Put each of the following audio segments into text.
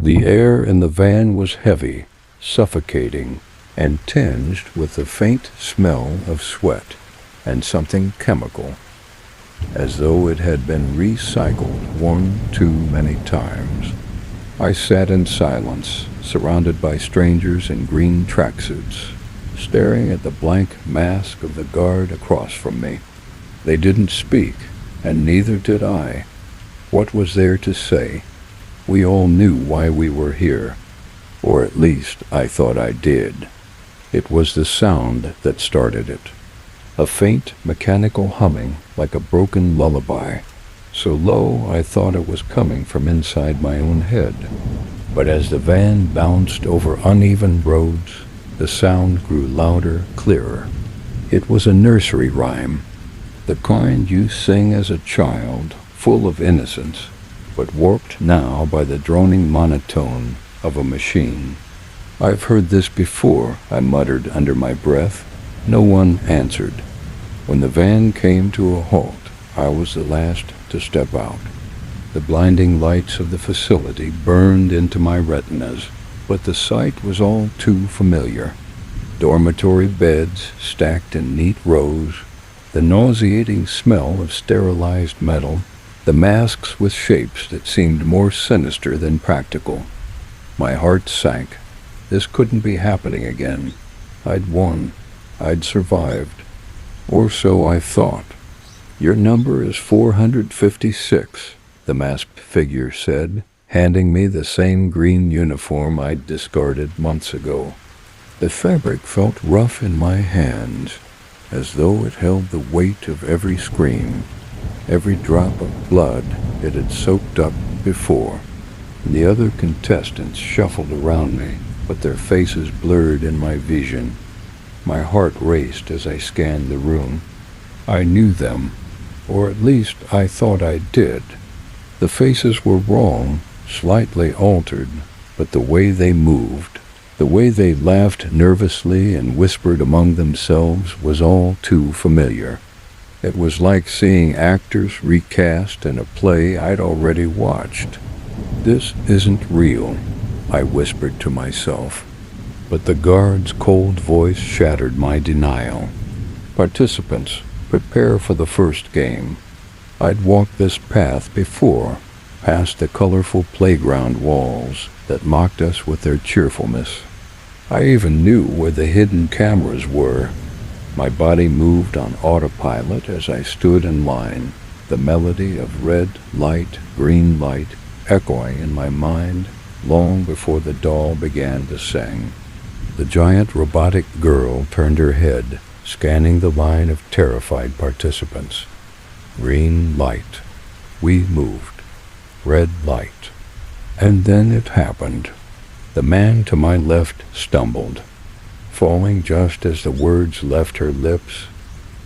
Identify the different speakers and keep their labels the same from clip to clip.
Speaker 1: The air in the van was heavy, suffocating, and tinged with the faint smell of sweat and something chemical, as though it had been recycled one too many times. I sat in silence, surrounded by strangers in green tracksuits, staring at the blank mask of the guard across from me. They didn't speak, and neither did I. What was there to say? We all knew why we were here, or at least I thought I did. It was the sound that started it. A faint mechanical humming like a broken lullaby, so low I thought it was coming from inside my own head. But as the van bounced over uneven roads, the sound grew louder, clearer. It was a nursery rhyme, the kind you sing as a child, full of innocence, but warped now by the droning monotone of a machine. "I've heard this before," I muttered under my breath. No one answered. When the van came to a halt, I was the last to step out. The blinding lights of the facility burned into my retinas, but the sight was all too familiar. Dormitory beds stacked in neat rows, the nauseating smell of sterilized metal, the masks with shapes that seemed more sinister than practical. My heart sank. This couldn't be happening again. I'd won. I'd survived. Or so I thought. "Your number is 456, the masked figure said, handing me the same green uniform I'd discarded months ago. The fabric felt rough in my hands, as though it held the weight of every scream, every drop of blood it had soaked up before. The other contestants shuffled around me, but their faces blurred in my vision. My heart raced as I scanned the room. I knew them, or at least I thought I did. The faces were wrong, slightly altered, but the way they moved, the way they laughed nervously and whispered among themselves was all too familiar. It was like seeing actors recast in a play I'd already watched. "This isn't real," I whispered to myself. But the guard's cold voice shattered my denial. "Participants, prepare for the first game." I'd walked this path before, past the colorful playground walls that mocked us with their cheerfulness. I even knew where the hidden cameras were. My body moved on autopilot as I stood in line, the melody of red light, green light, echoing in my mind long before the doll began to sing. The giant robotic girl turned her head, scanning the line of terrified participants. Green light. We moved. Red light. And then it happened. The man to my left stumbled, falling just as the words left her lips.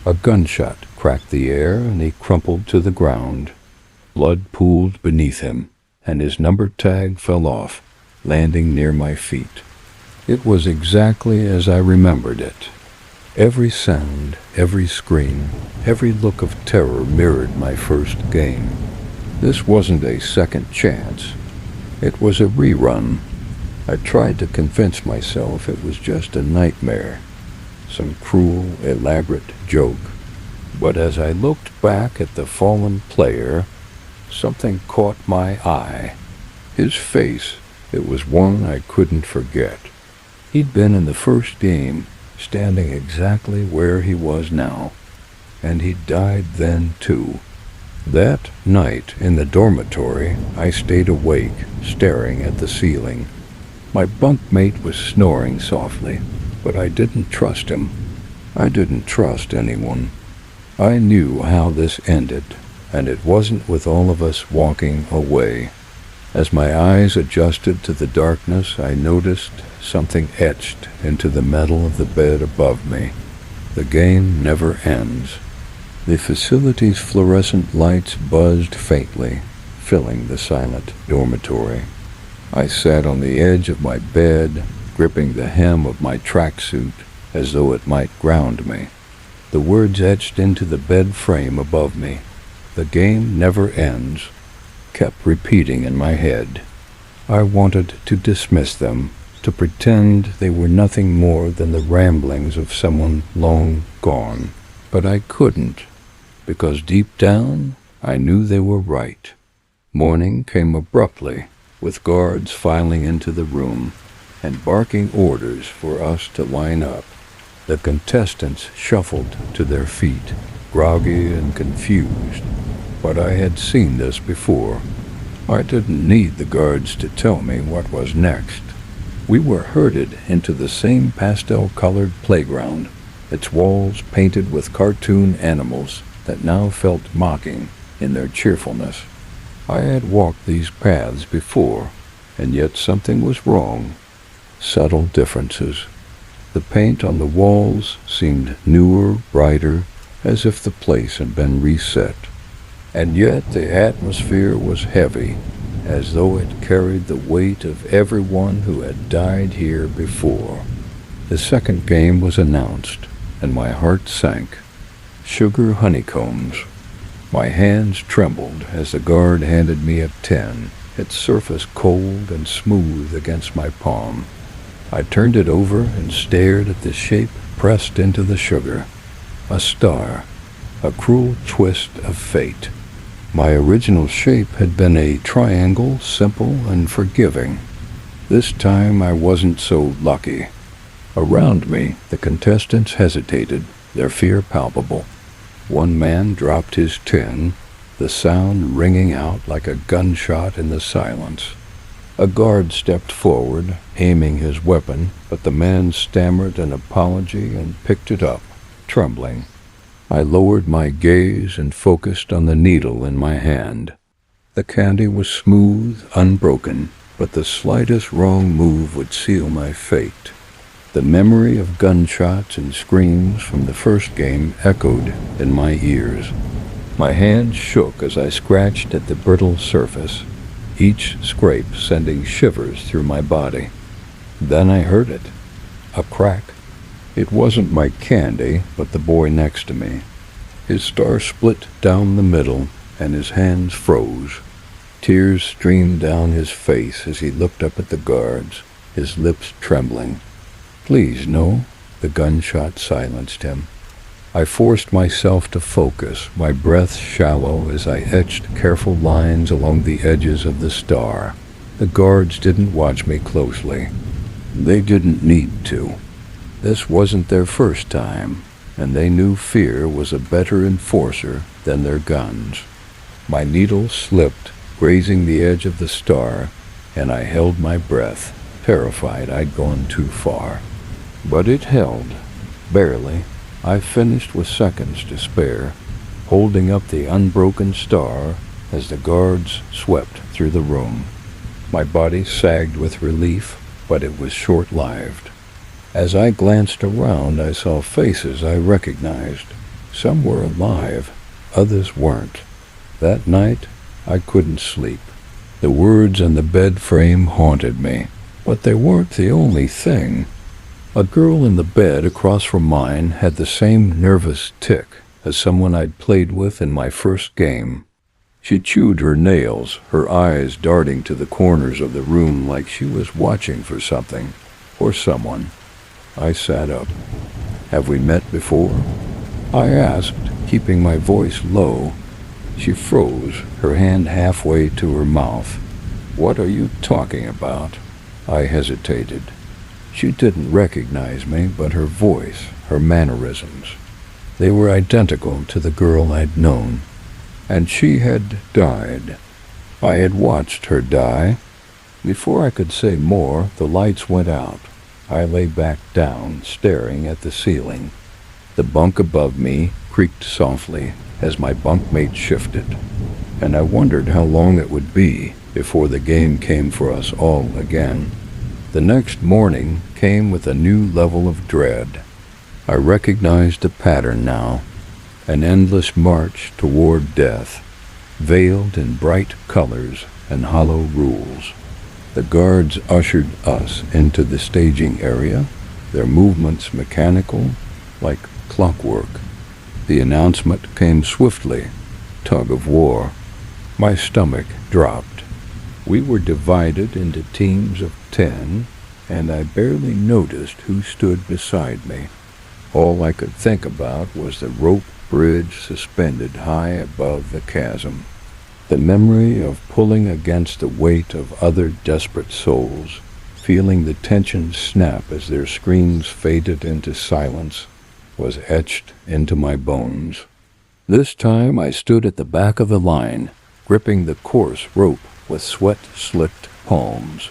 Speaker 1: A gunshot cracked the air and he crumpled to the ground. Blood pooled beneath him, and his number tag fell off, landing near my feet. It was exactly as I remembered it. Every sound, every scream, every look of terror mirrored my first game. This wasn't a second chance. It was a rerun. I tried to convince myself it was just a nightmare, some cruel, elaborate joke. But as I looked back at the fallen player, something caught my eye. His face, it was one I couldn't forget. He'd been in the first game, standing exactly where he was now, and he'd died then too. That night in the dormitory, I stayed awake, staring at the ceiling. My bunkmate was snoring softly, but I didn't trust him. I didn't trust anyone. I knew how this ended, and it wasn't with all of us walking away. As my eyes adjusted to the darkness, I noticed something etched into the metal of the bed above me. The game never ends. The facility's fluorescent lights buzzed faintly, filling the silent dormitory. I sat on the edge of my bed, gripping the hem of my tracksuit as though it might ground me. The words etched into the bed frame above me, "The game never ends," kept repeating in my head. I wanted to dismiss them, to pretend they were nothing more than the ramblings of someone long gone. But I couldn't, because deep down I knew they were right. Morning came abruptly, with guards filing into the room and barking orders for us to line up. The contestants shuffled to their feet, groggy and confused. But I had seen this before. I didn't need the guards to tell me what was next. We were herded into the same pastel-colored playground, its walls painted with cartoon animals that now felt mocking in their cheerfulness. I had walked these paths before, and yet something was wrong. Subtle differences. The paint on the walls seemed newer, brighter, as if the place had been reset. And yet the atmosphere was heavy, as though it carried the weight of everyone who had died here before. The second game was announced, and my heart sank. Sugar honeycombs. My hands trembled as the guard handed me a tin, its surface cold and smooth against my palm. I turned it over and stared at the shape pressed into the sugar. A star, a cruel twist of fate. My original shape had been a triangle, simple and forgiving. This time I wasn't so lucky. Around me, the contestants hesitated, their fear palpable. One man dropped his tin, the sound ringing out like a gunshot in the silence. A guard stepped forward, aiming his weapon, but the man stammered an apology and picked it up, trembling. I lowered my gaze and focused on the needle in my hand. The candy was smooth, unbroken, but the slightest wrong move would seal my fate. The memory of gunshots and screams from the first game echoed in my ears. My hands shook as I scratched at the brittle surface, each scrape sending shivers through my body. Then I heard it. A crack. It wasn't my candy, but the boy next to me. His star split down the middle, and his hands froze. Tears streamed down his face as he looked up at the guards, his lips trembling. "Please, no," the gunshot silenced him. I forced myself to focus, my breath shallow as I etched careful lines along the edges of the star. The guards didn't watch me closely. They didn't need to. This wasn't their first time, and they knew fear was a better enforcer than their guns. My needle slipped, grazing the edge of the star, and I held my breath, terrified I'd gone too far. But it held, barely. I finished with seconds to spare, holding up the unbroken star as the guards swept through the room. My body sagged with relief, but it was short-lived. As I glanced around, I saw faces I recognized. Some were alive, others weren't. That night, I couldn't sleep. The words on the bed frame haunted me, but they weren't the only thing. A girl in the bed across from mine had the same nervous tic as someone I'd played with in my first game. She chewed her nails, her eyes darting to the corners of the room like she was watching for something, or someone. I sat up. "Have we met before?" I asked, keeping my voice low. She froze, her hand halfway to her mouth. "What are you talking about?" I hesitated. She didn't recognize me, but her voice, her mannerisms, they were identical to the girl I'd known. And she had died. I had watched her die. Before I could say more, the lights went out. I lay back down, staring at the ceiling. The bunk above me creaked softly as my bunkmate shifted, and I wondered how long it would be before the game came for us all again. The next morning came with a new level of dread. I recognized a pattern now, an endless march toward death, veiled in bright colors and hollow rules. The guards ushered us into the staging area, their movements mechanical, like clockwork. The announcement came swiftly, tug of war. My stomach dropped. We were divided into teams of 10, and I barely noticed who stood beside me. All I could think about was the rope bridge suspended high above the chasm. The memory of pulling against the weight of other desperate souls, feeling the tension snap as their screams faded into silence, was etched into my bones. This time I stood at the back of the line, gripping the coarse rope with sweat-slicked palms.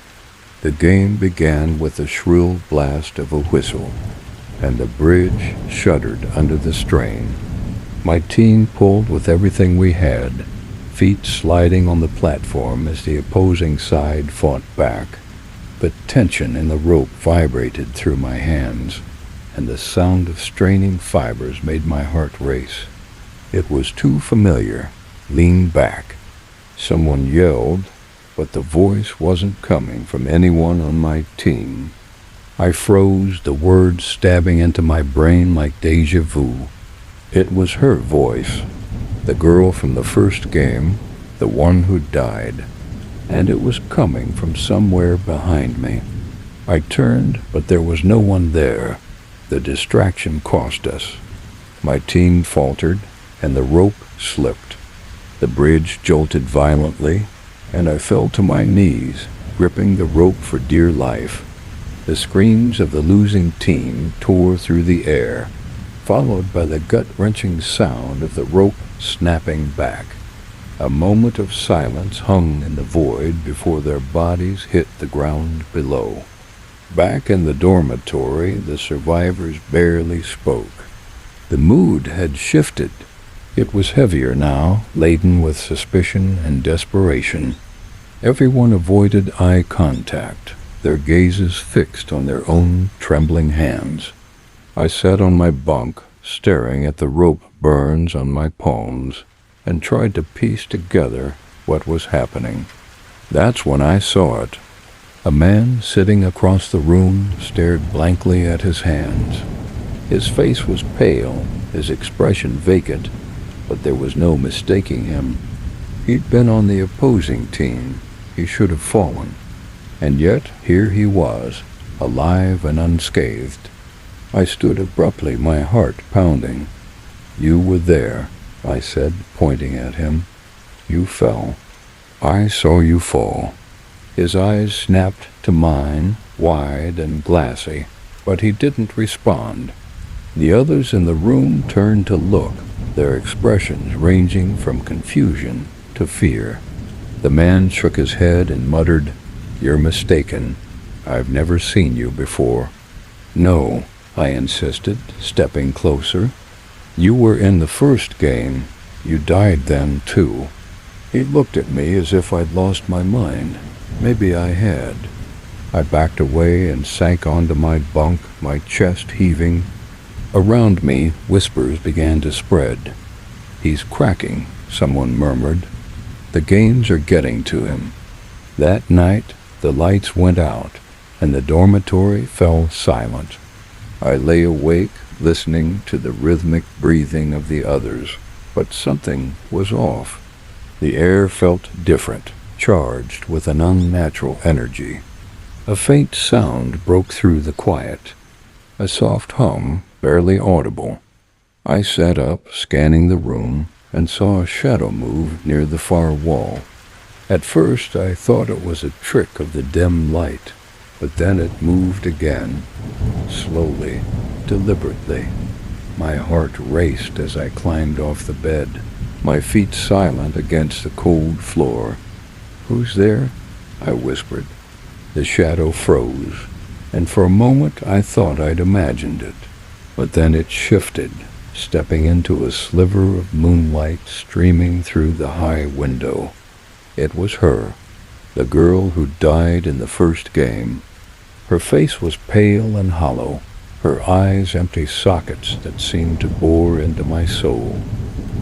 Speaker 1: The game began with the shrill blast of a whistle, and the bridge shuddered under the strain. My team pulled with everything we had, feet sliding on the platform as the opposing side fought back. The tension in the rope vibrated through my hands, and the sound of straining fibers made my heart race. It was too familiar. Lean back. Someone yelled, but the voice wasn't coming from anyone on my team. I froze, the words stabbing into my brain like déjà vu. It was her voice, the girl from the first game, the one who died, and it was coming from somewhere behind me. I turned, but there was no one there. The distraction cost us. My team faltered, and the rope slipped. The bridge jolted violently, and I fell to my knees, gripping the rope for dear life. The screams of the losing team tore through the air, followed by the gut-wrenching sound of the rope snapping back. A moment of silence hung in the void before their bodies hit the ground below. Back in the dormitory, the survivors barely spoke. The mood had shifted. It was heavier now, laden with suspicion and desperation. Everyone avoided eye contact, their gazes fixed on their own trembling hands. I sat on my bunk, staring at the rope burns on my palms, and tried to piece together what was happening. That's when I saw it. A man sitting across the room stared blankly at his hands. His face was pale, his expression vacant, but there was no mistaking him. He'd been on the opposing team. He should have fallen. And yet here he was, alive and unscathed. I stood abruptly, my heart pounding. "You were there," I said, pointing at him. "You fell. I saw you fall." His eyes snapped to mine, wide and glassy, but he didn't respond. The others in the room turned to look, their expressions ranging from confusion to fear. The man shook his head and muttered, "You're mistaken. I've never seen you before." "No," I insisted, stepping closer. "You were in the first game. You died then, too." He looked at me as if I'd lost my mind. Maybe I had. I backed away and sank onto my bunk, my chest heaving. Around me, whispers began to spread. "He's cracking," someone murmured. "The games are getting to him." That night, the lights went out, and the dormitory fell silent. I lay awake, listening to the rhythmic breathing of the others, but something was off. The air felt different, charged with an unnatural energy. A faint sound broke through the quiet, a soft hum, barely audible. I sat up, scanning the room, and saw a shadow move near the far wall. At first I thought it was a trick of the dim light, but then it moved again, slowly, deliberately. My heart raced as I climbed off the bed, my feet silent against the cold floor. "Who's there?" I whispered. The shadow froze, and for a moment I thought I'd imagined it. But then it shifted, stepping into a sliver of moonlight streaming through the high window. It was her, the girl who died in the first game. Her face was pale and hollow, her eyes empty sockets that seemed to bore into my soul.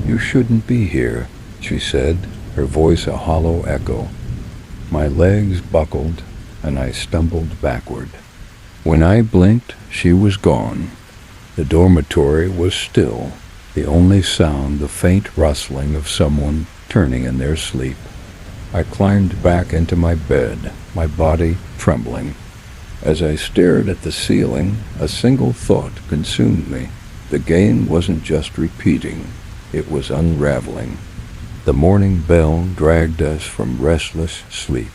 Speaker 1: "You shouldn't be here," she said, her voice a hollow echo. My legs buckled, and I stumbled backward. When I blinked, she was gone. The dormitory was still, the only sound the faint rustling of someone turning in their sleep. I climbed back into my bed, my body trembling. As I stared at the ceiling, a single thought consumed me. The game wasn't just repeating, it was unraveling. The morning bell dragged us from restless sleep.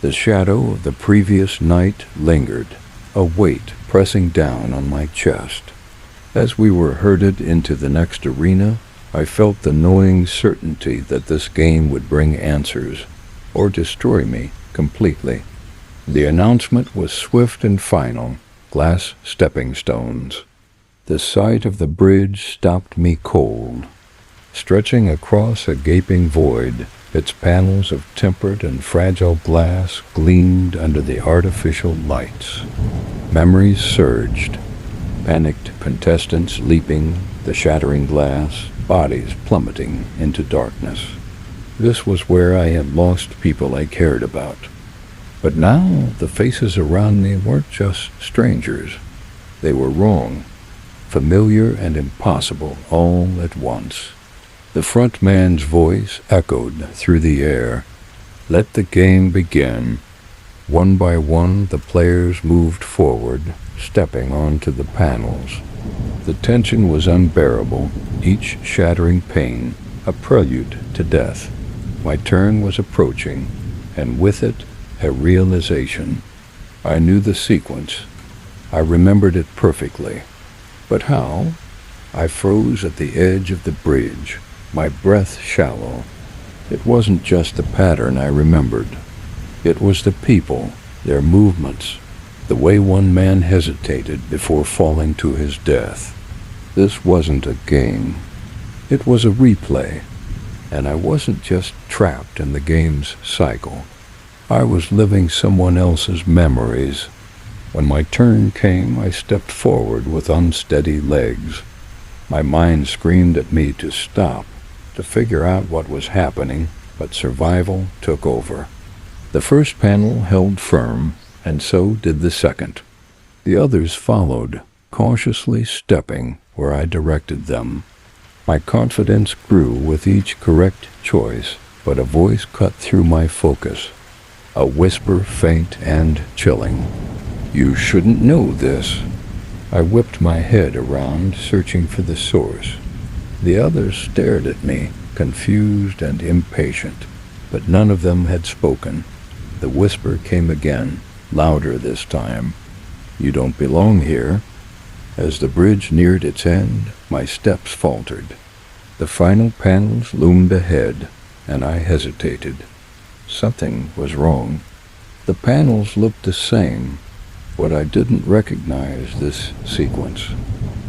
Speaker 1: The shadow of the previous night lingered, a weight pressing down on my chest. As we were herded into the next arena, I felt the gnawing certainty that this game would bring answers, or destroy me completely. The announcement was swift and final, glass stepping stones. The sight of the bridge stopped me cold. Stretching across a gaping void, its panels of tempered and fragile glass gleamed under the artificial lights. Memories surged, panicked contestants leaping the shattering glass, bodies plummeting into darkness. This was where I had lost people I cared about. But now the faces around me weren't just strangers. They were wrong, familiar and impossible all at once. The front man's voice echoed through the air. Let the game begin. One by one, the players moved forward, stepping onto the panels. The tension was unbearable, each shattering pain a prelude to death. My turn was approaching, and with it, a realization. I knew the sequence. I remembered it perfectly. But how? I froze at the edge of the bridge, my breath shallow. It wasn't just the pattern I remembered. It was the people, their movements, the way one man hesitated before falling to his death. This wasn't a game. It was a replay, and I wasn't just trapped in the game's cycle. I was living someone else's memories. When my turn came, I stepped forward with unsteady legs. My mind screamed at me to stop, to figure out what was happening, but survival took over. The first panel held firm, and so did the second. The others followed, cautiously stepping where I directed them. My confidence grew with each correct choice, but a voice cut through my focus. A whisper faint and chilling. You shouldn't know this. I whipped my head around, searching for the source. The others stared at me, confused and impatient, but none of them had spoken. The whisper came again, louder this time. You don't belong here. As the bridge neared its end, my steps faltered. The final panels loomed ahead, and I hesitated. Something was wrong. The panels looked the same, but I didn't recognize this sequence.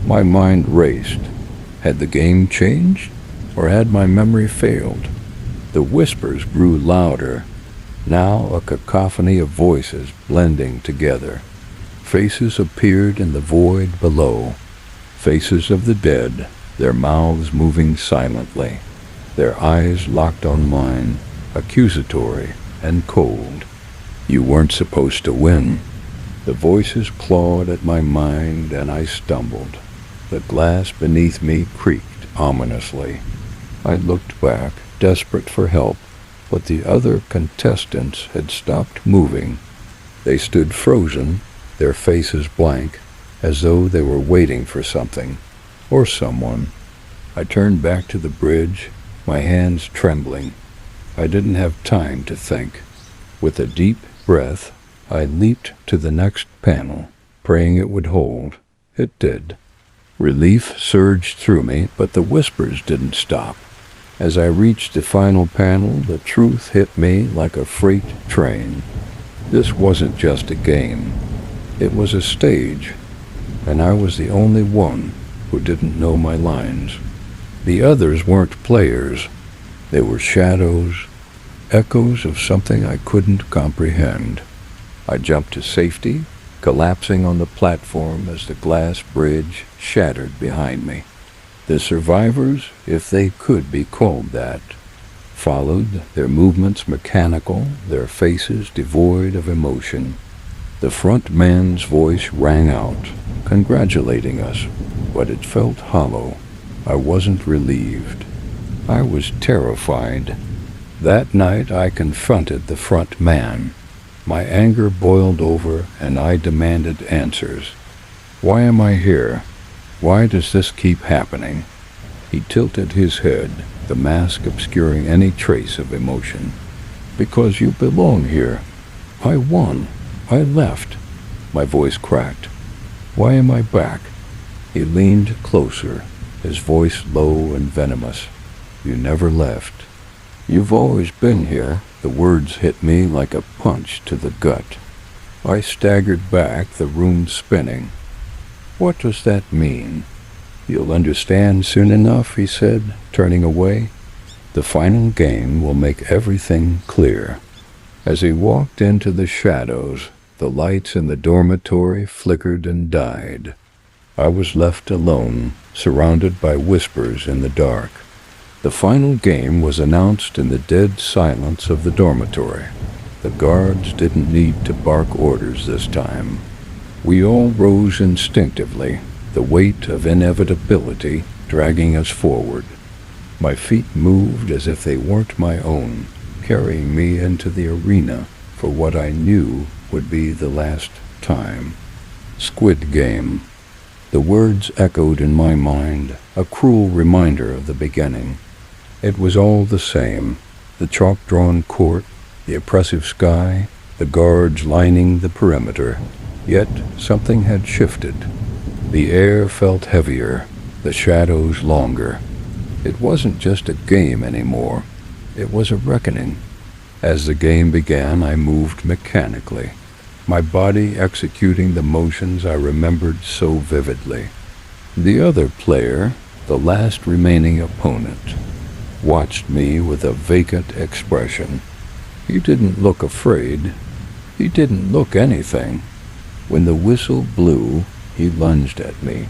Speaker 1: My mind raced. Had the game changed, or had my memory failed? The whispers grew louder, now a cacophony of voices blending together. Faces appeared in the void below, faces of the dead, their mouths moving silently, their eyes locked on mine, accusatory and cold. You weren't supposed to win. The voices clawed at my mind, and I stumbled. The glass beneath me creaked ominously. I looked back, desperate for help, but the other contestants had stopped moving. They stood frozen, their faces blank, as though they were waiting for something, or someone. I turned back to the bridge, my hands trembling. I didn't have time to think. With a deep breath, I leaped to the next panel, praying it would hold. It did. Relief surged through me, but the whispers didn't stop. As I reached the final panel, the truth hit me like a freight train. This wasn't just a game. It was a stage, and I was the only one who didn't know my lines. The others weren't players. They were shadows, echoes of something I couldn't comprehend. I jumped to safety, collapsing on the platform as the glass bridge shattered behind me. The survivors, if they could be called that, followed, their movements mechanical, their faces devoid of emotion. The front man's voice rang out, congratulating us, but it felt hollow. I wasn't relieved. I was terrified. That night I confronted the front man. My anger boiled over and I demanded answers. Why am I here? Why does this keep happening? He tilted his head, the mask obscuring any trace of emotion. Because you belong here. I won. I left. My voice cracked. Why am I back? He leaned closer, his voice low and venomous. You never left. You've always been here. The words hit me like a punch to the gut. I staggered back, the room spinning. What does that mean? You'll understand soon enough, he said, turning away. The final game will make everything clear. As he walked into the shadows, the lights in the dormitory flickered and died. I was left alone, surrounded by whispers in the dark. The final game was announced in the dead silence of the dormitory. The guards didn't need to bark orders this time. We all rose instinctively, the weight of inevitability dragging us forward. My feet moved as if they weren't my own, carrying me into the arena for what I knew would be the last time. Squid game. The words echoed in my mind, a cruel reminder of the beginning. It was all the same, the chalk-drawn court, the oppressive sky, the guards lining the perimeter. Yet something had shifted. The air felt heavier, the shadows longer. It wasn't just a game anymore. It was a reckoning. As the game began, I moved mechanically, my body executing the motions I remembered so vividly. The other player, the last remaining opponent, watched me with a vacant expression. He didn't look afraid. He didn't look anything. When the whistle blew, he lunged at me,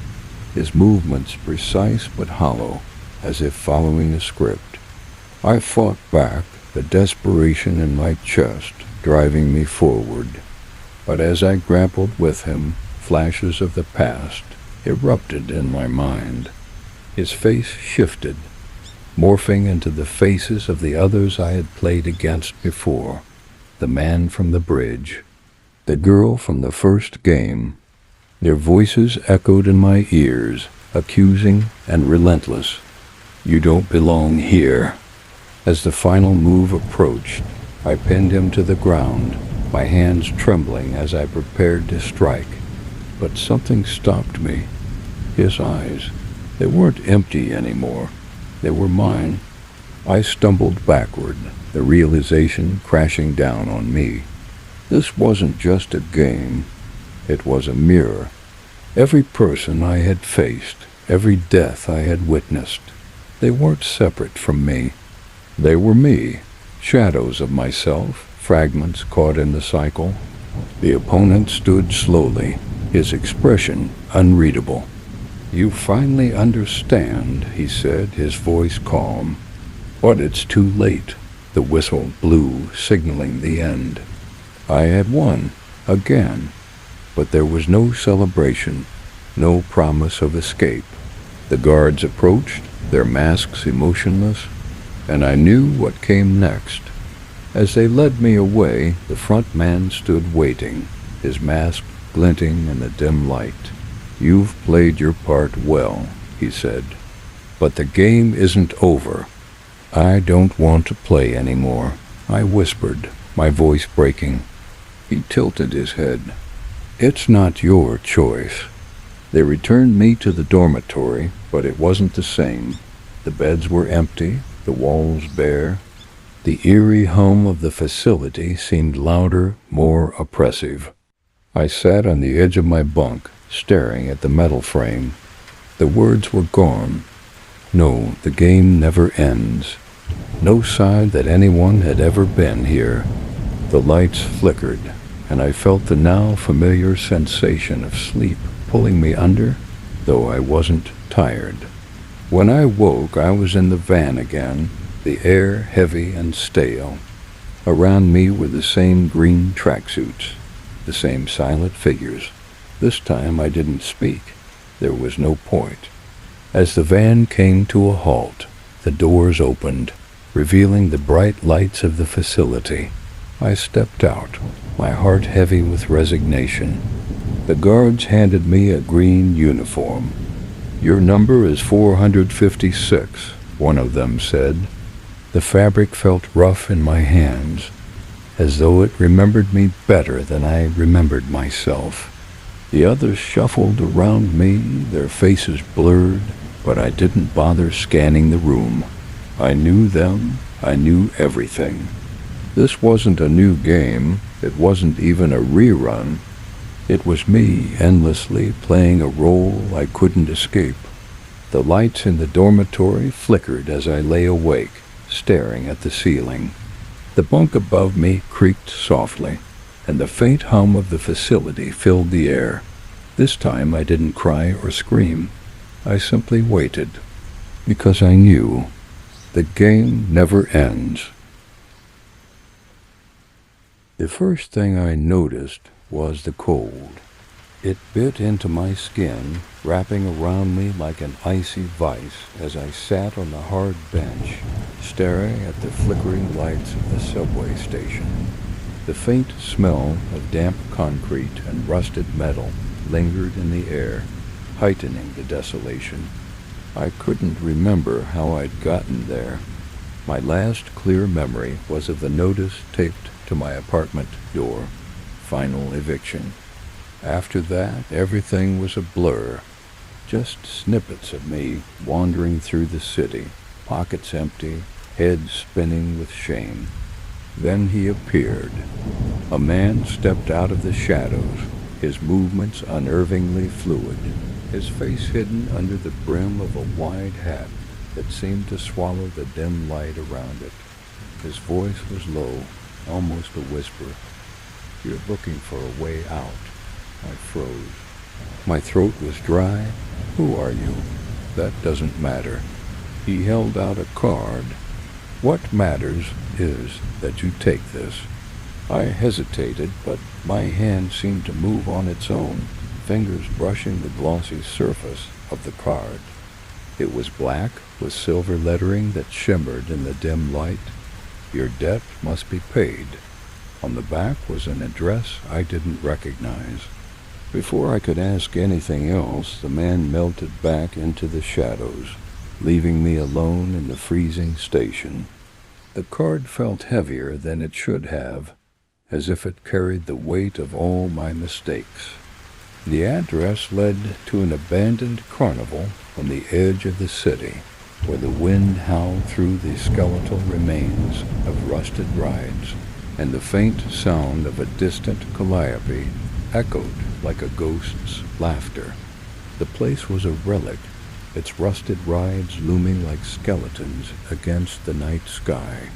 Speaker 1: his movements precise but hollow, as if following a script. I fought back, the desperation in my chest driving me forward. But as I grappled with him, flashes of the past erupted in my mind. His face shifted, morphing into the faces of the others I had played against before. The man from the bridge, the girl from the first game. Their voices echoed in my ears, accusing and relentless. You don't belong here. As the final move approached, I pinned him to the ground, my hands trembling as I prepared to strike. But something stopped me. His eyes. They weren't empty anymore. They were mine. I stumbled backward, the realization crashing down on me. This wasn't just a game. It was a mirror. Every person I had faced, every death I had witnessed, they weren't separate from me. They were me, shadows of myself, fragments caught in the cycle. The opponent stood slowly, his expression unreadable. You finally understand, he said, his voice calm. But it's too late. The whistle blew, signaling the end. I had won, again. But there was no celebration, no promise of escape. The guards approached, their masks emotionless, and I knew what came next. As they led me away, the front man stood waiting, his mask glinting in the dim light. You've played your part well, he said. But the game isn't over. I don't want to play anymore, I whispered, my voice breaking. He tilted his head. It's not your choice. They returned me to the dormitory, but it wasn't the same. The beds were empty, the walls bare. The eerie hum of the facility seemed louder, more oppressive. I sat on the edge of my bunk, staring at the metal frame. The words were gone. No, the game never ends. No sign that anyone had ever been here. The lights flickered, and I felt the now familiar sensation of sleep pulling me under, though I wasn't tired. When I woke, I was in the van again, the air heavy and stale. Around me were the same green tracksuits, the same silent figures. This time I didn't speak. There was no point. As the van came to a halt, the doors opened. revealing the bright lights of the facility. I stepped out, my heart heavy with resignation. The guards handed me a green uniform. "Your number is 456, one of them said. The fabric felt rough in my hands, as though it remembered me better than I remembered myself. The others shuffled around me, their faces blurred, but I didn't bother scanning the room. I knew them, I knew everything. This wasn't a new game, it wasn't even a rerun. It was me endlessly playing a role I couldn't escape. The lights in the dormitory flickered as I lay awake, staring at the ceiling. The bunk above me creaked softly, and the faint hum of the facility filled the air. This time I didn't cry or scream. I simply waited, because I knew the game never ends. The first thing I noticed was the cold. It bit into my skin, wrapping around me like an icy vice as I sat on the hard bench, staring at the flickering lights of the subway station. The faint smell of damp concrete and rusted metal lingered in the air, heightening the desolation. I couldn't remember how I'd gotten there. My last clear memory was of the notice taped to my apartment door: final eviction. After that, everything was a blur, just snippets of me wandering through the city, pockets empty, head spinning with shame. Then he appeared. A man stepped out of the shadows, his movements unnervingly fluid, his face hidden under the brim of a wide hat that seemed to swallow the dim light around it. His voice was low, almost a whisper. "You're looking for a way out." I froze. My throat was dry. "Who are you?" "That doesn't matter." He held out a card. "What matters is that you take this." I hesitated, but my hand seemed to move on its own, fingers brushing the glossy surface of the card. It was black, with silver lettering that shimmered in the dim light. "Your debt must be paid." On the back was an address I didn't recognize. Before I could ask anything else, the man melted back into the shadows, leaving me alone in the freezing station. The card felt heavier than it should have, as if it carried the weight of all my mistakes. The address led to an abandoned carnival on the edge of the city, where the wind howled through the skeletal remains of rusted rides, and the faint sound of a distant calliope echoed like a ghost's laughter. The place was a relic, its rusted rides looming like skeletons against the night sky.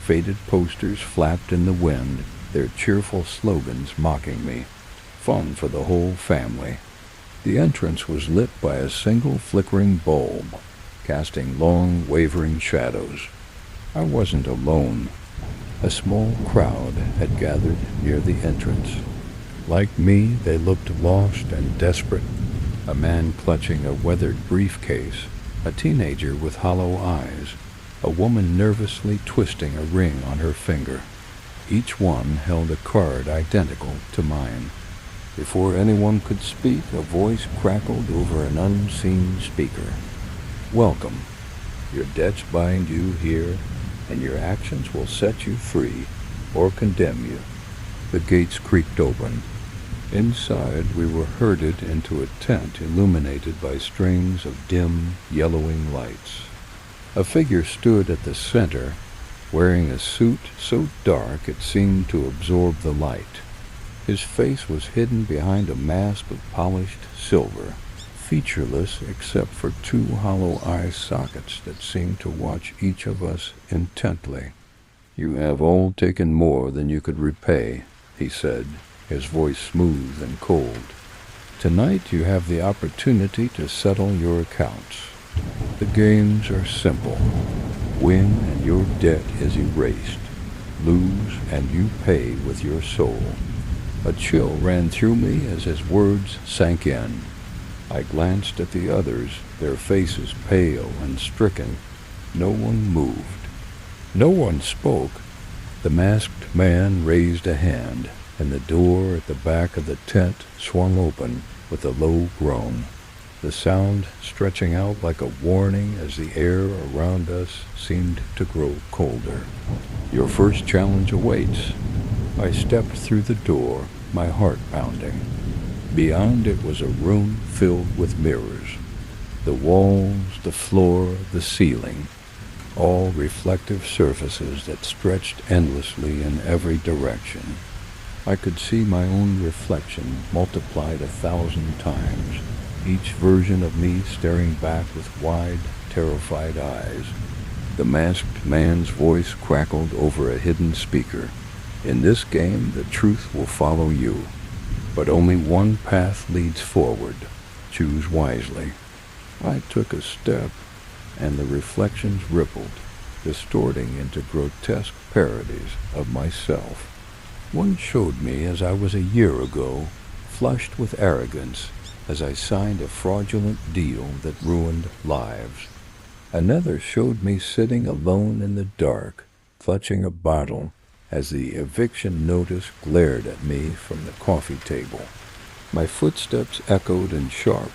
Speaker 1: Faded posters flapped in the wind, their cheerful slogans mocking me. Fun for the whole family. The entrance was lit by a single flickering bulb, casting long, wavering shadows. I wasn't alone. A small crowd had gathered near the entrance. Like me, they looked lost and desperate. A man clutching a weathered briefcase, a teenager with hollow eyes, a woman nervously twisting a ring on her finger. Each one held a card identical to mine. Before anyone could speak, a voice crackled over an unseen speaker. "Welcome. Your debts bind you here, and your actions will set you free or condemn you." The gates creaked open. Inside, we were herded into a tent illuminated by strings of dim, yellowing lights. A figure stood at the center, wearing a suit so dark it seemed to absorb the light. His face was hidden behind a mask of polished silver, featureless except for two hollow eye sockets that seemed to watch each of us intently. "You have all taken more than you could repay," he said, his voice smooth and cold. "Tonight you have the opportunity to settle your accounts. The games are simple. Win and your debt is erased. Lose and you pay with your soul." A chill ran through me as his words sank in. I glanced at the others, their faces pale and stricken. No one moved. No one spoke. The masked man raised a hand, and the door at the back of the tent swung open with a low groan, the sound stretching out like a warning as the air around us seemed to grow colder. "Your first challenge awaits." I stepped through the door, my heart pounding. Beyond it was a room filled with mirrors. The walls, the floor, the ceiling, all reflective surfaces that stretched endlessly in every direction. I could see my own reflection multiplied 1,000 times, each version of me staring back with wide, terrified eyes. The masked man's voice crackled over a hidden speaker. "In this game, the truth will follow you, but only one path leads forward. Choose wisely." I took a step, and the reflections rippled, distorting into grotesque parodies of myself. One showed me as I was a year ago, flushed with arrogance, as I signed a fraudulent deal that ruined lives. Another showed me sitting alone in the dark, clutching a bottle, as the eviction notice glared at me from the coffee table. My footsteps echoed in sharp,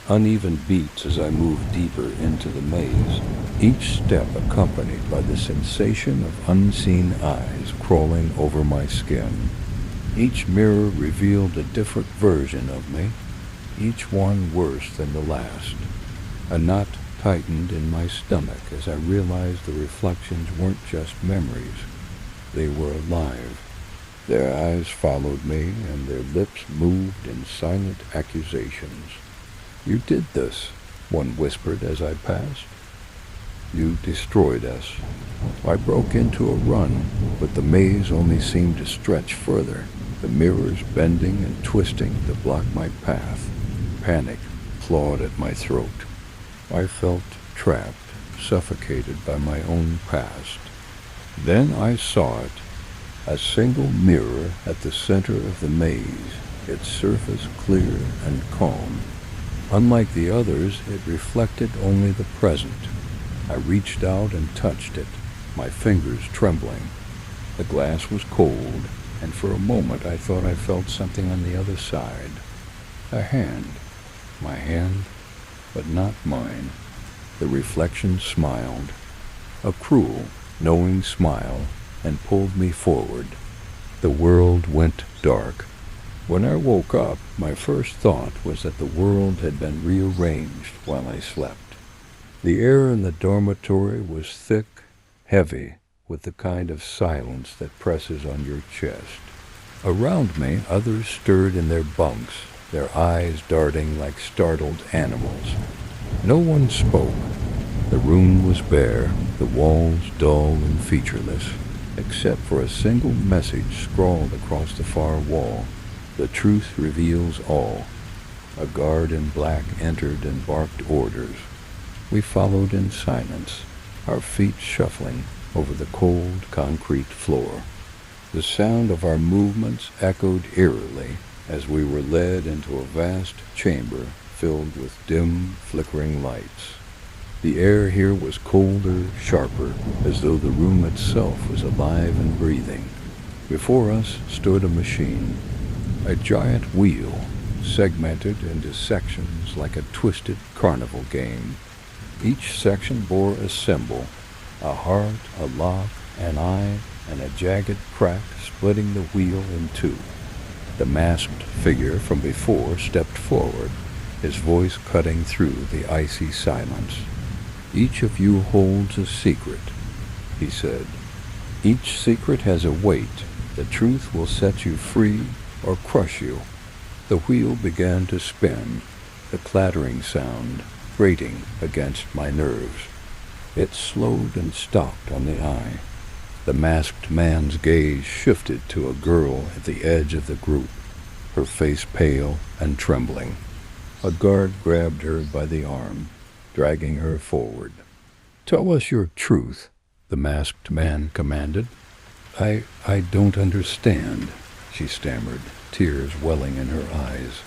Speaker 1: uneven beats as I moved deeper into the maze, each step accompanied by the sensation of unseen eyes crawling over my skin. Each mirror revealed a different version of me, each one worse than the last. A knot tightened in my stomach as I realized the reflections weren't just memories. They were alive. Their eyes followed me, and their lips moved in silent accusations. "You did this," one whispered as I passed. "You destroyed us." I broke into a run, but the maze only seemed to stretch further, the mirrors bending and twisting to block my path. Panic clawed at my throat. I felt trapped, suffocated by my own past. Then I saw it, a single mirror at the center of the maze, its surface clear and calm. Unlike the others, it reflected only the present. I reached out and touched it, my fingers trembling. The glass was cold, and for a moment I thought I felt something on the other side. A hand. My hand, but not mine. The reflection smiled, a cruel, knowing smile, and pulled me forward. The world went dark. When I woke up, my first thought was that the world had been rearranged while I slept. The air in the dormitory was thick, heavy, with the kind of silence that presses on your chest. Around me, others stirred in their bunks, their eyes darting like startled animals. No one spoke. The room was bare, the walls dull and featureless, except for a single message scrawled across the far wall. "The truth reveals all." A guard in black entered and barked orders. We followed in silence, our feet shuffling over the cold concrete floor. The sound of our movements echoed eerily as we were led into a vast chamber filled with dim, flickering lights. The air here was colder, sharper, as though the room itself was alive and breathing. Before us stood a machine, a giant wheel, segmented into sections like a twisted carnival game. Each section bore a symbol, a heart, a lock, an eye, and a jagged crack splitting the wheel in two. The masked figure from before stepped forward, his voice cutting through the icy silence. "Each of you holds a secret," he said. "Each secret has a weight. The truth will set you free or crush you." The wheel began to spin, the clattering sound grating against my nerves. It slowed and stopped on the eye. The masked man's gaze shifted to a girl at the edge of the group, her face pale and trembling. A guard grabbed her by the arm, dragging her forward. "Tell us your truth," the masked man commanded. I don't understand," she stammered, tears welling in her eyes.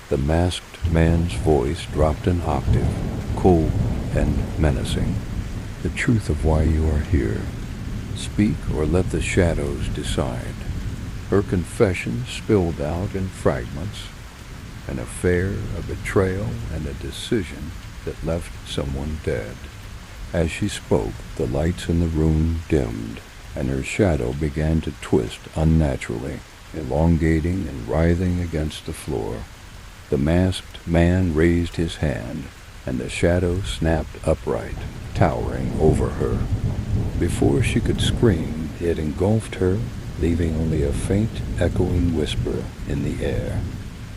Speaker 1: The masked man's voice dropped an octave, cold and menacing. "The truth of why you are here. Speak or let the shadows decide. Her confession spilled out in fragments, an affair, a betrayal, and a decision that left someone dead. As she spoke, the lights in the room dimmed, and her shadow began to twist unnaturally, elongating and writhing against the floor. The masked man raised his hand, and the shadow snapped upright, towering over her. Before she could scream, it engulfed her, leaving only a faint, echoing whisper in the air.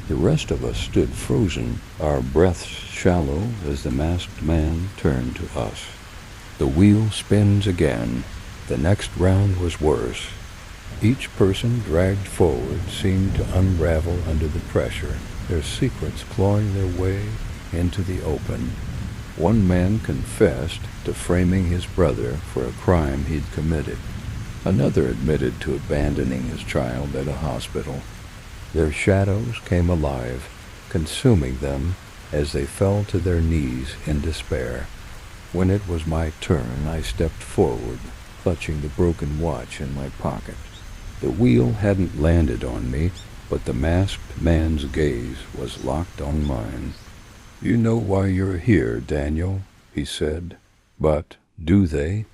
Speaker 1: The rest of us stood frozen, our breaths shallow as the masked man turned to us. The wheel spins again. The next round was worse. Each person dragged forward seemed to unravel under the pressure, their secrets clawing their way into the open. One man confessed to framing his brother for a crime he'd committed. Another admitted to abandoning his child at a hospital. Their shadows came alive, consuming them as they fell to their knees in despair. When it was my turn, I stepped forward, clutching the broken watch in my pocket. The wheel hadn't landed on me, but the masked man's gaze was locked on mine. "You know why you're here, Daniel," he said. "But do they?"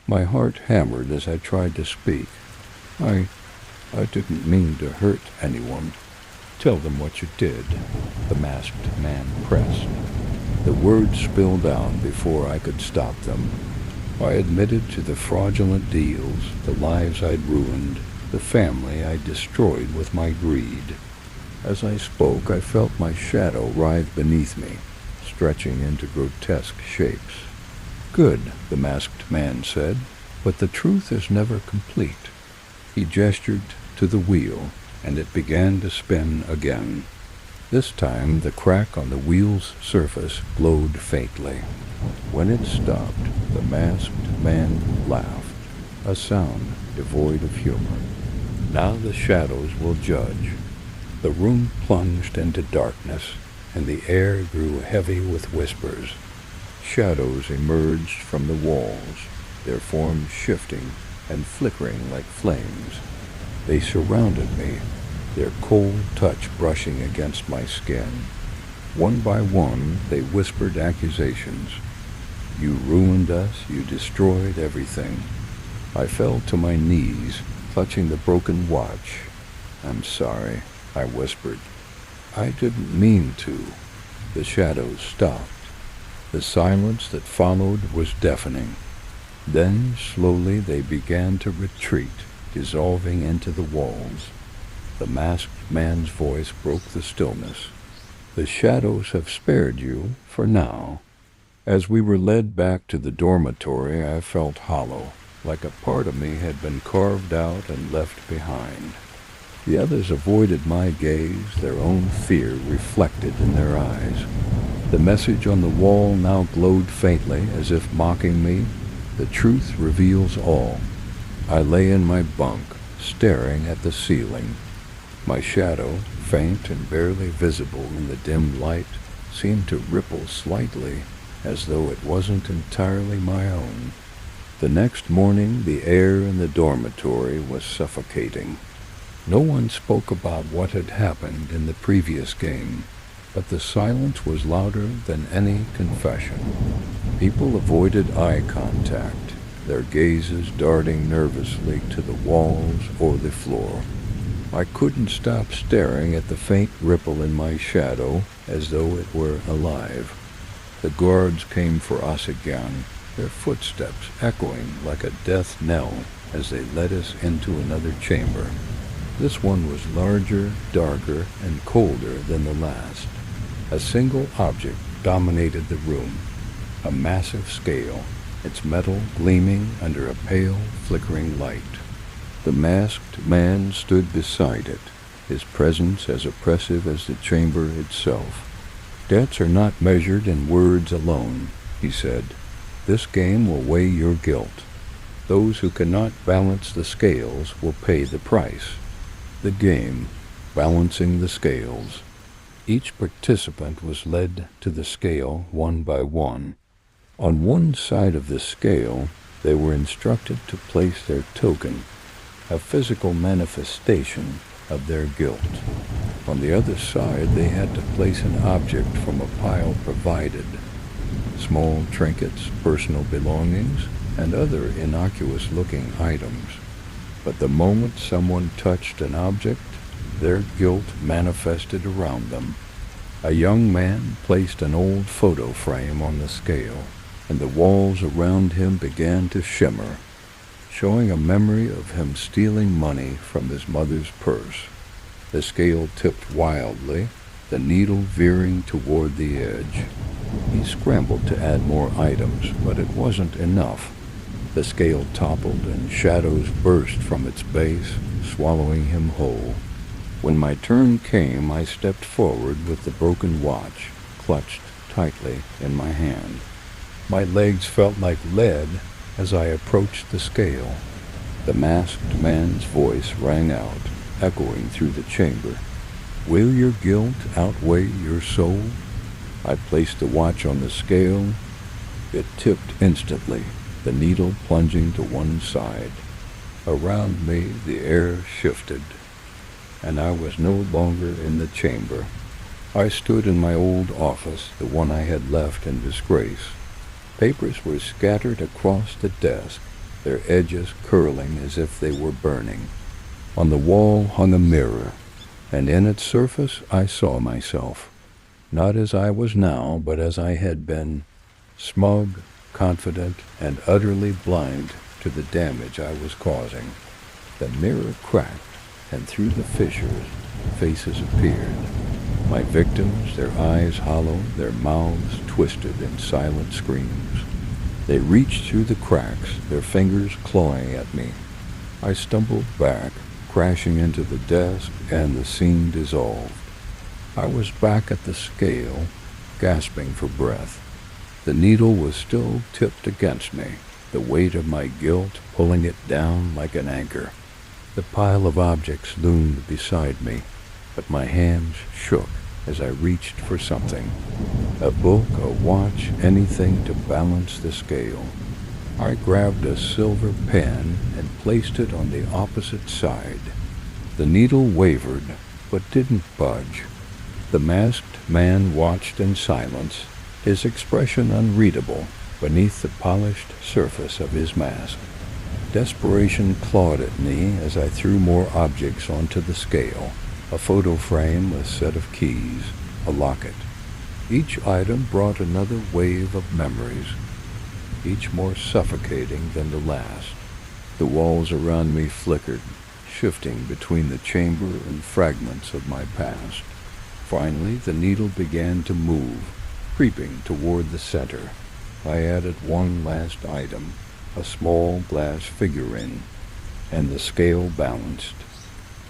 Speaker 1: My heart hammered as I tried to speak. I didn't mean to hurt anyone." "Tell them what you did," the masked man pressed. The words spilled out before I could stop them. I admitted to the fraudulent deals, the lives I'd ruined, the family I'd destroyed with my greed. As I spoke, I felt my shadow writhe beneath me, stretching into grotesque shapes. "Good," the masked man said, "but the truth is never complete." He gestured to the wheel, and it began to spin again. This time the crack on the wheel's surface glowed faintly. When it stopped, the masked man laughed, a sound devoid of humor. "Now the shadows will judge." The room plunged into darkness, and the air grew heavy with whispers. Shadows emerged from the walls, their forms shifting and flickering like flames. They surrounded me, their cold touch brushing against my skin. One by one, they whispered accusations. "You ruined us, you destroyed everything." I fell to my knees, clutching the broken watch. "I'm sorry," I whispered. "I didn't mean to." The shadows stopped. The silence that followed was deafening. Then, slowly, they began to retreat, dissolving into the walls. The masked man's voice broke the stillness. "The shadows have spared you, for now." As we were led back to the dormitory, I felt hollow, like a part of me had been carved out and left behind. The others avoided my gaze, their own fear reflected in their eyes. The message on the wall now glowed faintly, as if mocking me. "The truth reveals all." I lay in my bunk, staring at the ceiling. My shadow, faint and barely visible in the dim light, seemed to ripple slightly, as though it wasn't entirely my own. The next morning, the air in the dormitory was suffocating. No one spoke about what had happened in the previous game, but the silence was louder than any confession. People avoided eye contact, their gazes darting nervously to the walls or the floor. I couldn't stop staring at the faint ripple in my shadow, as though it were alive. The guards came for us again, their footsteps echoing like a death knell as they led us into another chamber. This one was larger, darker, and colder than the last. A single object dominated the room, a massive scale, its metal gleaming under a pale, flickering light. The masked man stood beside it, his presence as oppressive as the chamber itself. "Debts are not measured in words alone," he said. "This game will weigh your guilt. Those who cannot balance the scales will pay the price." The game, balancing the scales. Each participant was led to the scale one by one. On one side of the scale, They were instructed to place their token, a physical manifestation of their guilt. On the other side, they had to place an object from a pile provided. Small trinkets, personal belongings, and other innocuous-looking items. But the moment someone touched an object, their guilt manifested around them. A young man placed an old photo frame on the scale, and the walls around him began to shimmer, showing a memory of him stealing money from his mother's purse. The scale tipped wildly, the needle veering toward the edge. He scrambled to add more items, but it wasn't enough. The scale toppled and shadows burst from its base, swallowing him whole. When my turn came, I stepped forward with the broken watch clutched tightly in my hand. My legs felt like lead as I approached the scale. The masked man's voice rang out, echoing through the chamber. "Will your guilt outweigh your soul?" I placed the watch on the scale. It tipped instantly, the needle plunging to one side. Around me, the air shifted, and I was no longer in the chamber. I stood in my old office, the one I had left in disgrace. Papers were scattered across the desk, their edges curling as if they were burning. On the wall hung a mirror, and in its surface I saw myself, not as I was now, but as I had been, smug, confident, and utterly blind to the damage I was causing. The mirror cracked, and through the fissures, faces appeared. My victims, their eyes hollow, their mouths twisted in silent screams. They reached through the cracks, their fingers clawing at me. I stumbled back, crashing into the desk, and the scene dissolved. I was back at the scale, gasping for breath. The needle was still tipped against me, the weight of my guilt pulling it down like an anchor. The pile of objects loomed beside me, but my hands shook as I reached for something. A book, a watch, anything to balance the scale. I grabbed a silver pen and placed it on the opposite side. The needle wavered, but didn't budge. The masked man watched in silence, his expression unreadable beneath the polished surface of his mask. Desperation clawed at me as I threw more objects onto the scale. A photo frame, a set of keys, a locket. Each item brought another wave of memories, each more suffocating than the last. The walls around me flickered, shifting between the chamber and fragments of my past. Finally, the needle began to move, creeping toward the center. I added one last item, a small glass figurine, and the scale balanced.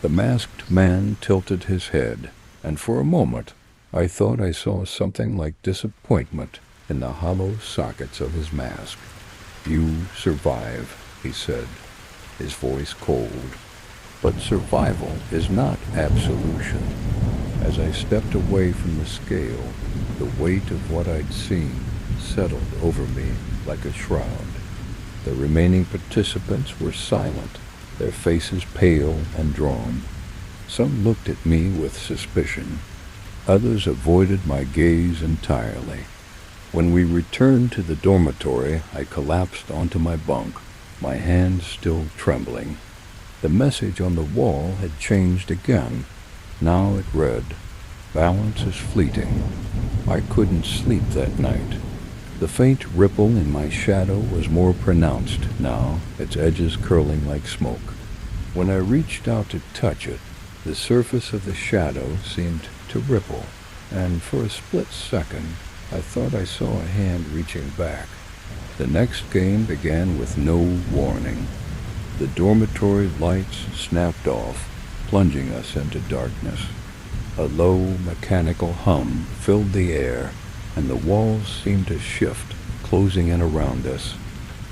Speaker 1: The masked man tilted his head, and for a moment I thought I saw something like disappointment in the hollow sockets of his mask. "You survive," he said, his voice cold. But survival is not absolution. As I stepped away from the scale, the weight of what I'd seen settled over me like a shroud. The remaining participants were silent, their faces pale and drawn. Some looked at me with suspicion. Others avoided my gaze entirely. When we returned to the dormitory, I collapsed onto my bunk, my hands still trembling. The message on the wall had changed again. Now it read, "Balance is fleeting." I couldn't sleep that night. The faint ripple in my shadow was more pronounced now, its edges curling like smoke. When I reached out to touch it, the surface of the shadow seemed to ripple, and for a split second, I thought I saw a hand reaching back. The next game began with no warning. The dormitory lights snapped off, plunging us into darkness. A low, mechanical hum filled the air, and the walls seemed to shift, closing in around us.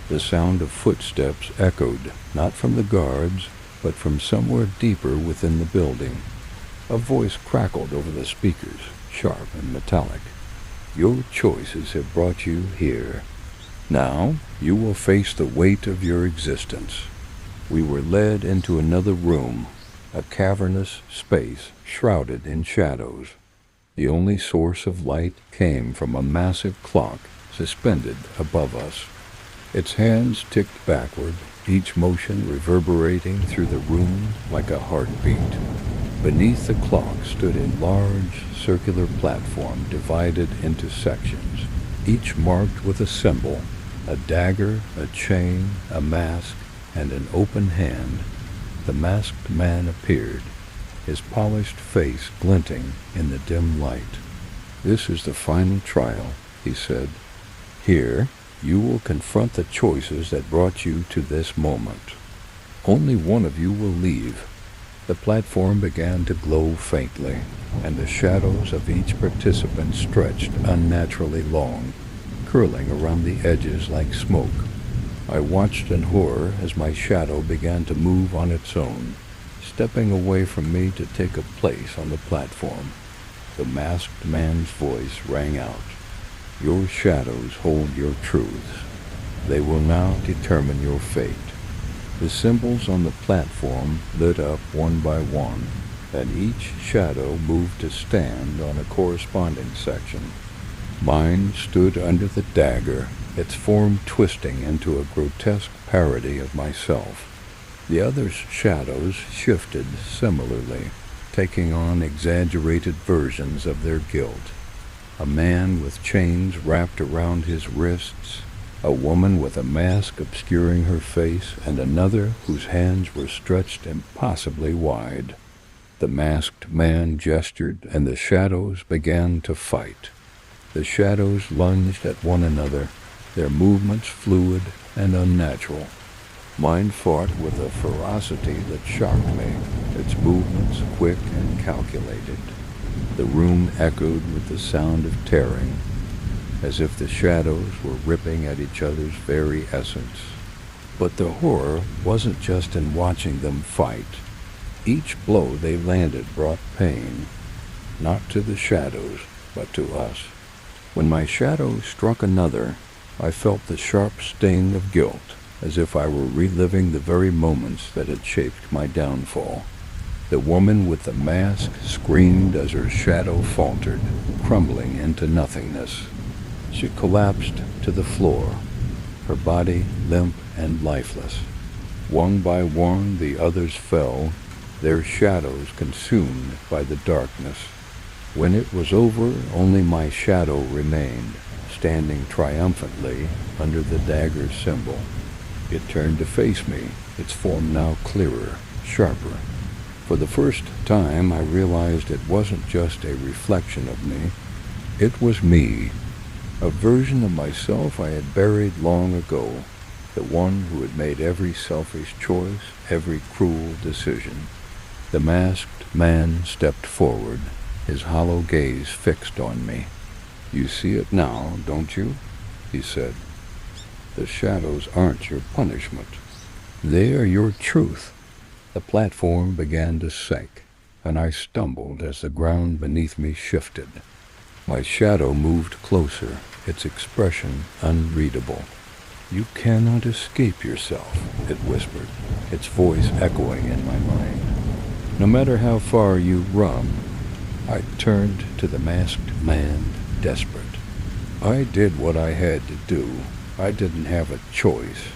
Speaker 1: The sound of footsteps echoed, not from the guards, but from somewhere deeper within the building. A voice crackled over the speakers, sharp and metallic. "Your choices have brought you here." Now you will face the weight of your existence. We were led into another room, a cavernous space shrouded in shadows. The only source of light came from a massive clock suspended above us. Its hands ticked backward, each motion reverberating through the room like a heartbeat. Beneath the clock stood a large circular platform divided into sections, each marked with a symbol, a dagger, a chain, a mask, and an open hand. The masked man appeared, his polished face glinting in the dim light. "This is the final trial," he said. "Here, you will confront the choices that brought you to this moment. Only one of you will leave." The platform began to glow faintly, and the shadows of each participant stretched unnaturally long, curling around the edges like smoke. I watched in horror as my shadow began to move on its own, stepping away from me to take a place on the platform. The masked man's voice rang out. "Your shadows hold your truths. They will now determine your fate." The symbols on the platform lit up one by one, and each shadow moved to stand on a corresponding section. Mine stood under the dagger, its form twisting into a grotesque parody of myself. The others' shadows shifted similarly, taking on exaggerated versions of their guilt. A man with chains wrapped around his wrists, a woman with a mask obscuring her face, and another whose hands were stretched impossibly wide. The masked man gestured, and the shadows began to fight. The shadows lunged at one another, their movements fluid and unnatural. Mine fought with a ferocity that shocked me, its movements quick and calculated. The room echoed with the sound of tearing, as if the shadows were ripping at each other's very essence. But the horror wasn't just in watching them fight. Each blow they landed brought pain, not to the shadows, but to us. When my shadow struck another, I felt the sharp sting of guilt, as if I were reliving the very moments that had shaped my downfall. The woman with the mask screamed as her shadow faltered, crumbling into nothingness. She collapsed to the floor, her body limp and lifeless. One by one the others fell, their shadows consumed by the darkness. When it was over, only my shadow remained, standing triumphantly under the dagger symbol. It turned to face me, its form now clearer, sharper. For the first time, I realized it wasn't just a reflection of me. It was me, a version of myself I had buried long ago, the one who had made every selfish choice, every cruel decision. The masked man stepped forward, his hollow gaze fixed on me. "You see it now, don't you?" he said. "The shadows aren't your punishment. They are your truth." The platform began to sink, and I stumbled as the ground beneath me shifted. My shadow moved closer, its expression unreadable. "You cannot escape yourself," it whispered, its voice echoing in my mind. "No matter how far you run." I turned to the masked man, desperate. "I did what I had to do. I didn't have a choice."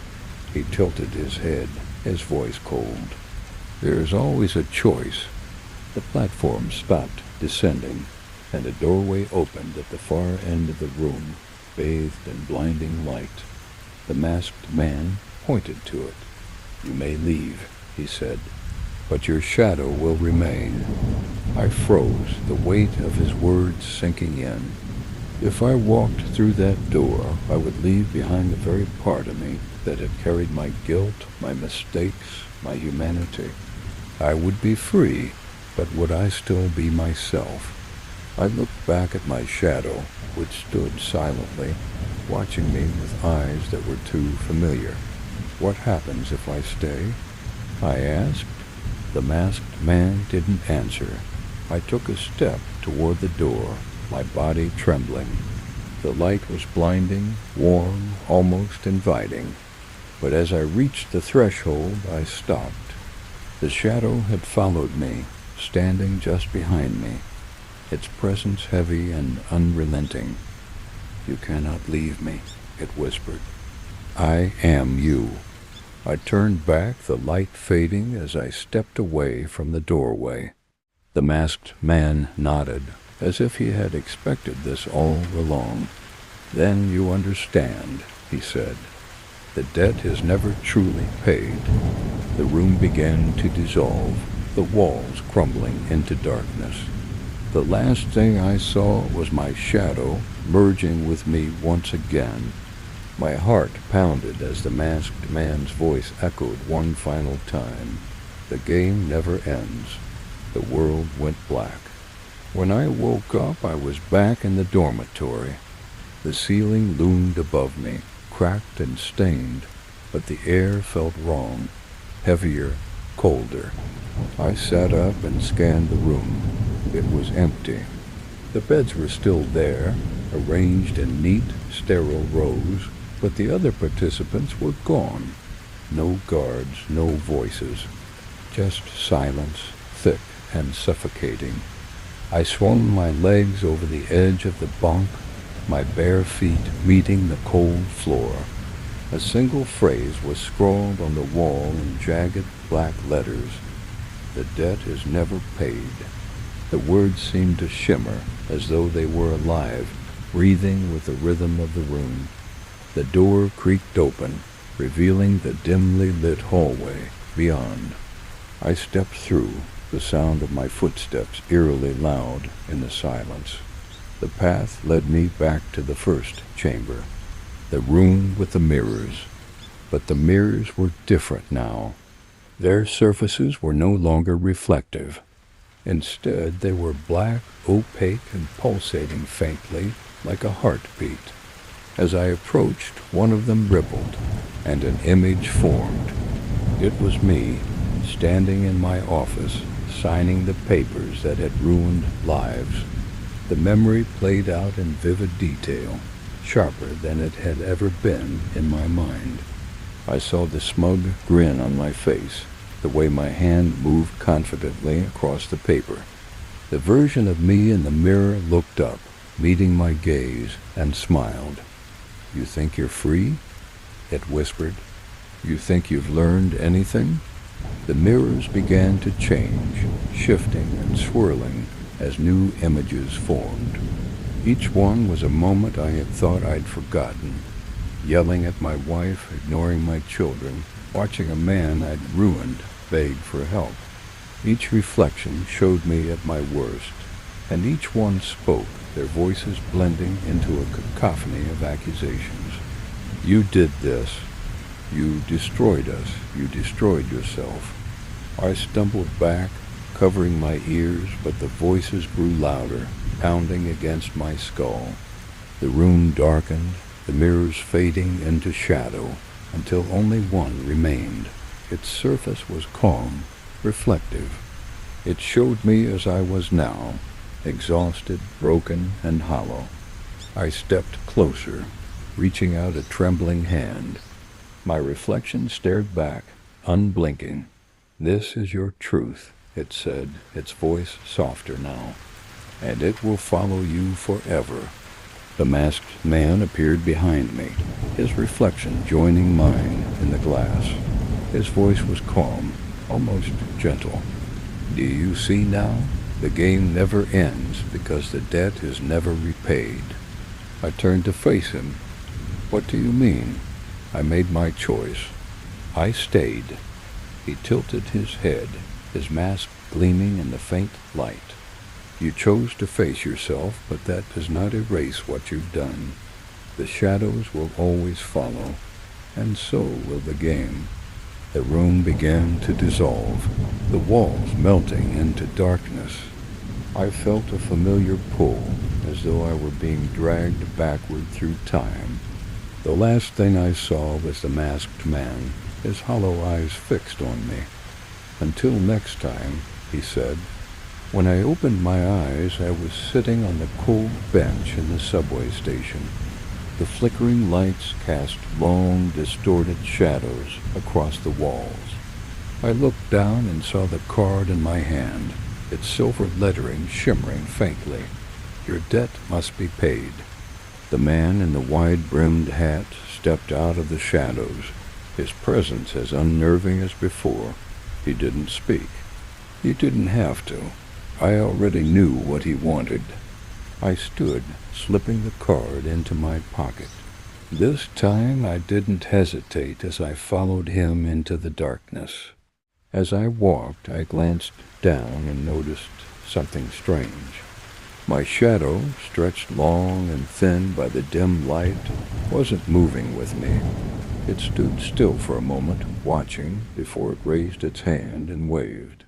Speaker 1: He tilted his head, his voice cold. "There's always a choice." The platform stopped descending, and a doorway opened at the far end of the room, bathed in blinding light. The masked man pointed to it. "You may leave," he said, "but your shadow will remain." I froze, the weight of his words sinking in. If I walked through that door, I would leave behind the very part of me that had carried my guilt, my mistakes, my humanity. I would be free, but would I still be myself? I looked back at my shadow, which stood silently, watching me with eyes that were too familiar. "What happens if I stay?" I asked. The masked man didn't answer. I took a step toward the door, my body trembling. The light was blinding, warm, almost inviting. But as I reached the threshold, I stopped. The shadow had followed me, standing just behind me, its presence heavy and unrelenting. "You cannot leave me," it whispered. "I am you." I turned back, the light fading as I stepped away from the doorway. The masked man nodded, as if he had expected this all along. "Then you understand," he said. "The debt is never truly paid." The room began to dissolve, the walls crumbling into darkness. The last thing I saw was my shadow merging with me once again. My heart pounded as the masked man's voice echoed one final time. "The game never ends." The world went black. When I woke up, I was back in the dormitory. The ceiling loomed above me, cracked and stained, but the air felt wrong, heavier, colder. I sat up and scanned the room. It was empty. The beds were still there, arranged in neat, sterile rows, but the other participants were gone. No guards, no voices, just silence, thick and suffocating. I swung my legs over the edge of the bunk, my bare feet meeting the cold floor. A single phrase was scrawled on the wall in jagged black letters. "The debt is never paid." The words seemed to shimmer as though they were alive, breathing with the rhythm of the room. The door creaked open, revealing the dimly lit hallway beyond. I stepped through, the sound of my footsteps eerily loud in the silence. The path led me back to the first chamber, the room with the mirrors. But the mirrors were different now. Their surfaces were no longer reflective. Instead, they were black, opaque, and pulsating faintly like a heartbeat. As I approached, one of them rippled, and an image formed. It was me, standing in my office, signing the papers that had ruined lives. The memory played out in vivid detail, sharper than it had ever been in my mind. I saw the smug grin on my face, the way my hand moved confidently across the paper. The version of me in the mirror looked up, meeting my gaze, and smiled. "You think you're free?" it whispered. "You think you've learned anything?" The mirrors began to change, shifting and swirling as new images formed. Each one was a moment I had thought I'd forgotten. Yelling at my wife, ignoring my children, watching a man I'd ruined beg for help. Each reflection showed me at my worst, and each one spoke, their voices blending into a cacophony of accusations. "You did this. You destroyed us. You destroyed yourself." I stumbled back, covering my ears, but the voices grew louder, pounding against my skull. The room darkened, the mirrors fading into shadow, until only one remained. Its surface was calm, reflective. It showed me as I was now, exhausted, broken, and hollow. I stepped closer, reaching out a trembling hand. My reflection stared back, unblinking. "This is your truth," it said, its voice softer now, "and it will follow you forever." The masked man appeared behind me, his reflection joining mine in the glass. His voice was calm, almost gentle. "Do you see now? The game never ends because the debt is never repaid." I turned to face him. "What do you mean?" I made my choice. I stayed. He tilted his head, his mask gleaming in the faint light. "You chose to face yourself, but that does not erase what you've done. The shadows will always follow, and so will the game." The room began to dissolve, the walls melting into darkness. I felt a familiar pull, as though I were being dragged backward through time. The last thing I saw was the masked man, his hollow eyes fixed on me. "Until next time," he said, When I opened my eyes, I was sitting on the cold bench in the subway station. The flickering lights cast long, distorted shadows across the walls. I looked down and saw the card in my hand, its silver lettering shimmering faintly. "Your debt must be paid." The man in the wide-brimmed hat stepped out of the shadows, his presence as unnerving as before. He didn't speak. He didn't have to. I already knew what he wanted. I stood, slipping the card into my pocket. This time I didn't hesitate as I followed him into the darkness. As I walked, I glanced down and noticed something strange. My shadow, stretched long and thin by the dim light, wasn't moving with me. It stood still for a moment, watching, before it raised its hand and waved.